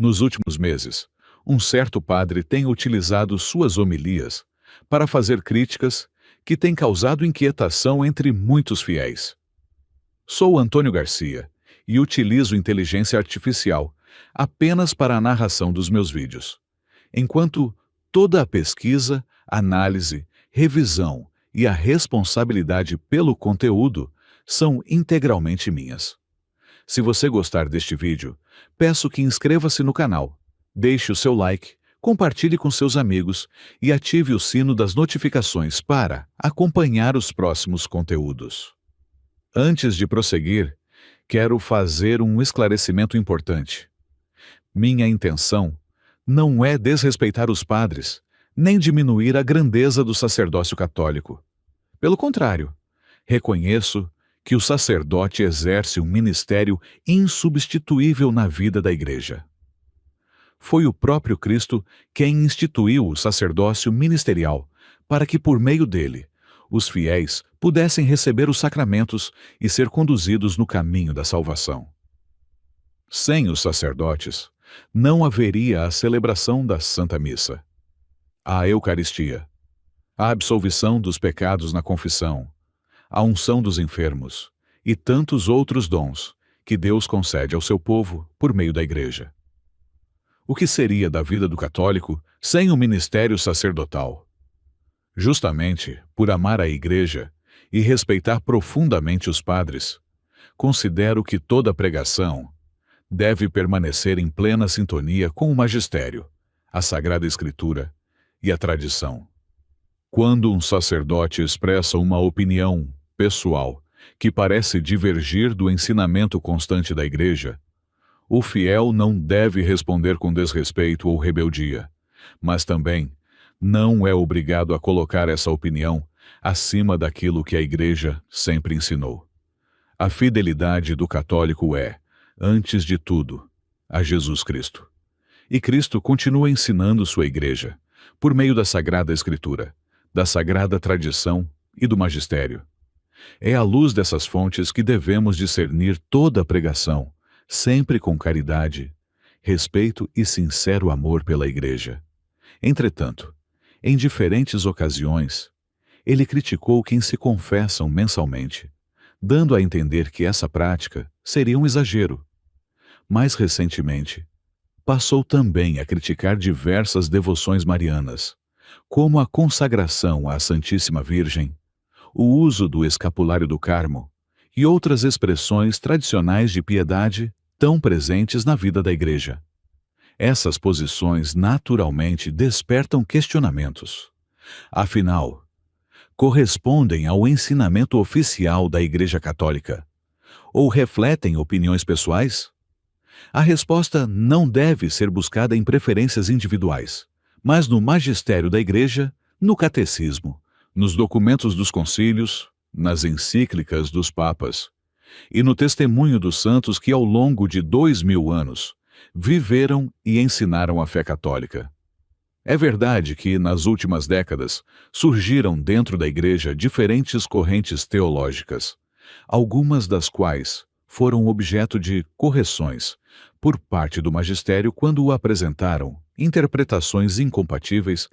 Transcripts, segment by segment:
Nos últimos meses, um certo padre tem utilizado suas homilias para fazer críticas que têm causado inquietação entre muitos fiéis. Sou Antônio Garcia e utilizo inteligência artificial apenas para a narração dos meus vídeos, enquanto toda a pesquisa, análise, revisão e a responsabilidade pelo conteúdo são integralmente minhas. Se você gostar deste vídeo, peço que inscreva-se no canal, deixe o seu like, compartilhe com seus amigos e ative o sino das notificações para acompanhar os próximos conteúdos. Antes de prosseguir, quero fazer um esclarecimento importante. Minha intenção não é desrespeitar os padres, nem diminuir a grandeza do sacerdócio católico. Pelo contrário, reconheço que o sacerdote exerce um ministério insubstituível na vida da Igreja. Foi o próprio Cristo quem instituiu o sacerdócio ministerial para que, por meio dele, os fiéis pudessem receber os sacramentos e ser conduzidos no caminho da salvação. Sem os sacerdotes, não haveria a celebração da Santa Missa, a Eucaristia, a absolvição dos pecados na confissão, a unção dos enfermos e tantos outros dons que Deus concede ao seu povo por meio da Igreja. O que seria da vida do católico sem o ministério sacerdotal? Justamente por amar a Igreja e respeitar profundamente os padres, considero que toda pregação deve permanecer em plena sintonia com o magistério, a Sagrada Escritura e a tradição. Quando um sacerdote expressa uma opinião pessoal que parece divergir do ensinamento constante da Igreja, o fiel não deve responder com desrespeito ou rebeldia, mas também não é obrigado a colocar essa opinião acima daquilo que a Igreja sempre ensinou. A fidelidade do católico é, antes de tudo, a Jesus Cristo. E Cristo continua ensinando sua Igreja, por meio da Sagrada Escritura, da Sagrada Tradição e do Magistério. É à luz dessas fontes que devemos discernir toda a pregação, sempre com caridade, respeito e sincero amor pela Igreja. Entretanto, em diferentes ocasiões, ele criticou quem se confessam mensalmente, dando a entender que essa prática seria um exagero. Mais recentemente, passou também a criticar diversas devoções marianas, como a consagração à Santíssima Virgem, o uso do escapulário do Carmo e outras expressões tradicionais de piedade tão presentes na vida da Igreja. Essas posições naturalmente despertam questionamentos. Afinal, correspondem ao ensinamento oficial da Igreja Católica? Ou refletem opiniões pessoais? A resposta não deve ser buscada em preferências individuais, mas no magistério da Igreja, no catecismo, nos documentos dos concílios, nas encíclicas dos papas e no testemunho dos santos que ao longo de 2000 anos viveram e ensinaram a fé católica. É verdade que, nas últimas décadas, surgiram dentro da Igreja diferentes correntes teológicas, algumas das quais foram objeto de correções por parte do magistério quando o apresentaram interpretações incompatíveis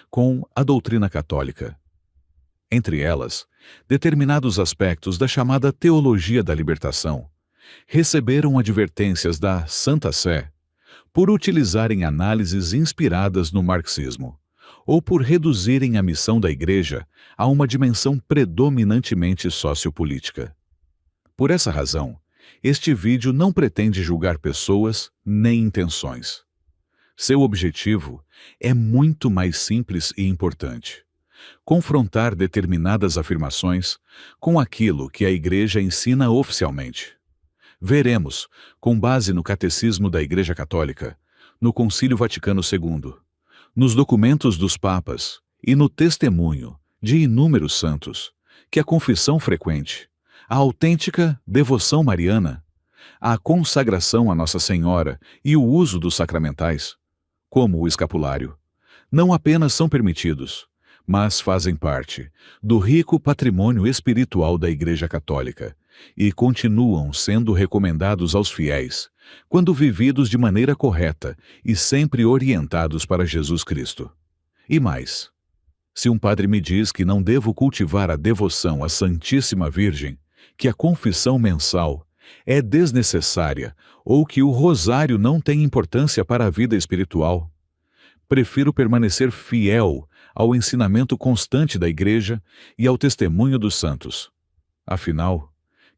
com a doutrina católica. Entre elas, determinados aspectos da chamada teologia da libertação receberam advertências da Santa Sé por utilizarem análises inspiradas no marxismo ou por reduzirem a missão da Igreja a uma dimensão predominantemente sociopolítica. Por essa razão, este vídeo não pretende julgar pessoas nem intenções. Seu objetivo é muito mais simples e importante: confrontar determinadas afirmações com aquilo que a Igreja ensina oficialmente. Veremos, com base no Catecismo da Igreja Católica, no Concílio Vaticano II, nos documentos dos papas e no testemunho de inúmeros santos, que a confissão frequente, a autêntica devoção mariana, a consagração a Nossa Senhora e o uso dos sacramentais, como o escapulário, não apenas são permitidos, mas fazem parte do rico patrimônio espiritual da Igreja Católica e continuam sendo recomendados aos fiéis quando vividos de maneira correta e sempre orientados para Jesus Cristo. E mais, se um padre me diz que não devo cultivar a devoção à Santíssima Virgem, que a confissão mensal é desnecessária ou que o rosário não tem importância para a vida espiritual, prefiro permanecer fiel ao ensinamento constante da Igreja e ao testemunho dos santos. Afinal,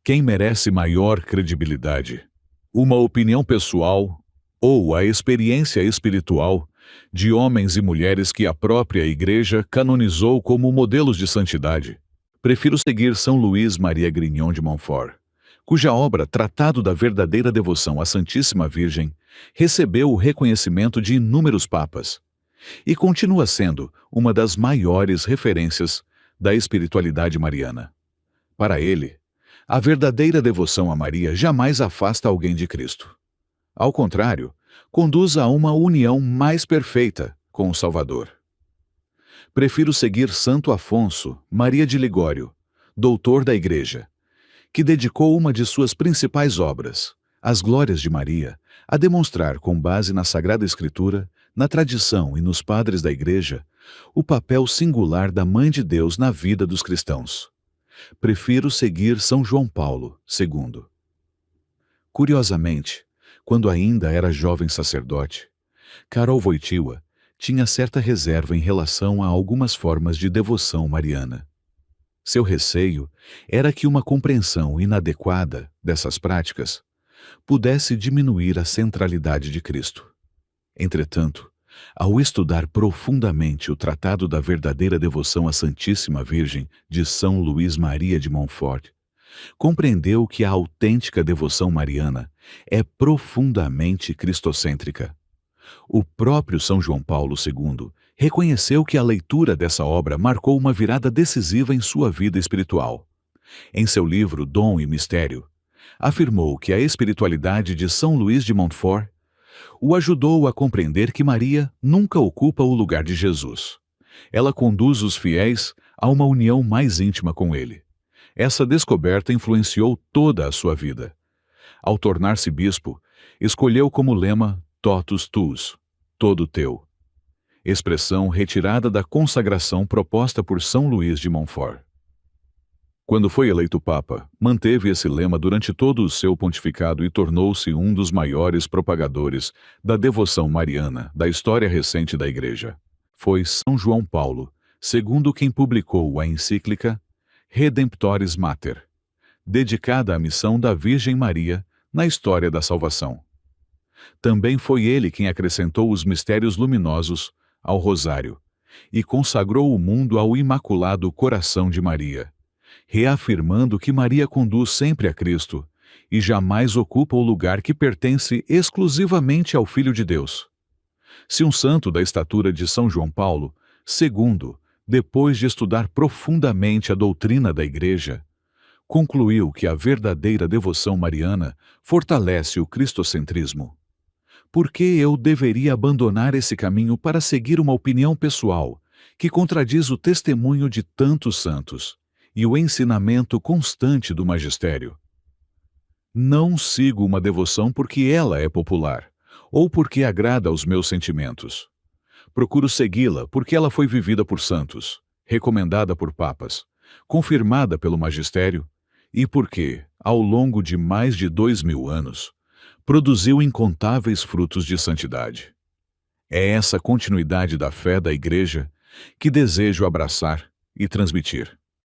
quem merece maior credibilidade? Uma opinião pessoal ou a experiência espiritual de homens e mulheres que a própria Igreja canonizou como modelos de santidade? Prefiro seguir São Luís Maria Grignion de Montfort, cuja obra Tratado da Verdadeira Devoção à Santíssima Virgem recebeu o reconhecimento de inúmeros papas e continua sendo uma das maiores referências da espiritualidade mariana. Para ele, a verdadeira devoção a Maria jamais afasta alguém de Cristo. Ao contrário, conduz a uma união mais perfeita com o Salvador. Prefiro seguir Santo Afonso Maria de Ligório, doutor da Igreja, que dedicou uma de suas principais obras, As Glórias de Maria, a demonstrar, com base na Sagrada Escritura, na tradição e nos padres da Igreja, o papel singular da Mãe de Deus na vida dos cristãos. Prefiro seguir São João Paulo II. Curiosamente, quando ainda era jovem sacerdote, Karol Wojtyła tinha certa reserva em relação a algumas formas de devoção mariana. Seu receio era que uma compreensão inadequada dessas práticas pudesse diminuir a centralidade de Cristo. Entretanto, ao estudar profundamente o Tratado da Verdadeira Devoção à Santíssima Virgem de São Luís Maria de Montfort, compreendeu que a autêntica devoção mariana é profundamente cristocêntrica. O próprio São João Paulo II reconheceu que a leitura dessa obra marcou uma virada decisiva em sua vida espiritual. Em seu livro Dom e Mistério, afirmou que a espiritualidade de São Luís de Montfort o ajudou a compreender que Maria nunca ocupa o lugar de Jesus. Ela conduz os fiéis a uma união mais íntima com ele. Essa descoberta influenciou toda a sua vida. Ao tornar-se bispo, escolheu como lema Totus Tuus, todo teu, expressão retirada da consagração proposta por São Luís de Montfort. Quando foi eleito Papa, manteve esse lema durante todo o seu pontificado e tornou-se um dos maiores propagadores da devoção mariana da história recente da Igreja. Foi São João Paulo II quem publicou a encíclica Redemptoris Mater, dedicada à missão da Virgem Maria na história da salvação. Também foi ele quem acrescentou os mistérios luminosos ao Rosário e consagrou o mundo ao Imaculado Coração de Maria, reafirmando que Maria conduz sempre a Cristo e jamais ocupa o lugar que pertence exclusivamente ao Filho de Deus. Se um santo da estatura de São João Paulo II, depois de estudar profundamente a doutrina da Igreja, concluiu que a verdadeira devoção mariana fortalece o cristocentrismo, por que eu deveria abandonar esse caminho para seguir uma opinião pessoal que contradiz o testemunho de tantos santos e o ensinamento constante do magistério? Não sigo uma devoção porque ela é popular ou porque agrada aos meus sentimentos. Procuro segui-la porque ela foi vivida por santos, recomendada por papas, confirmada pelo magistério e porque, ao longo de mais de 2000 anos, produziu incontáveis frutos de santidade. É essa continuidade da fé da Igreja que desejo abraçar e transmitir.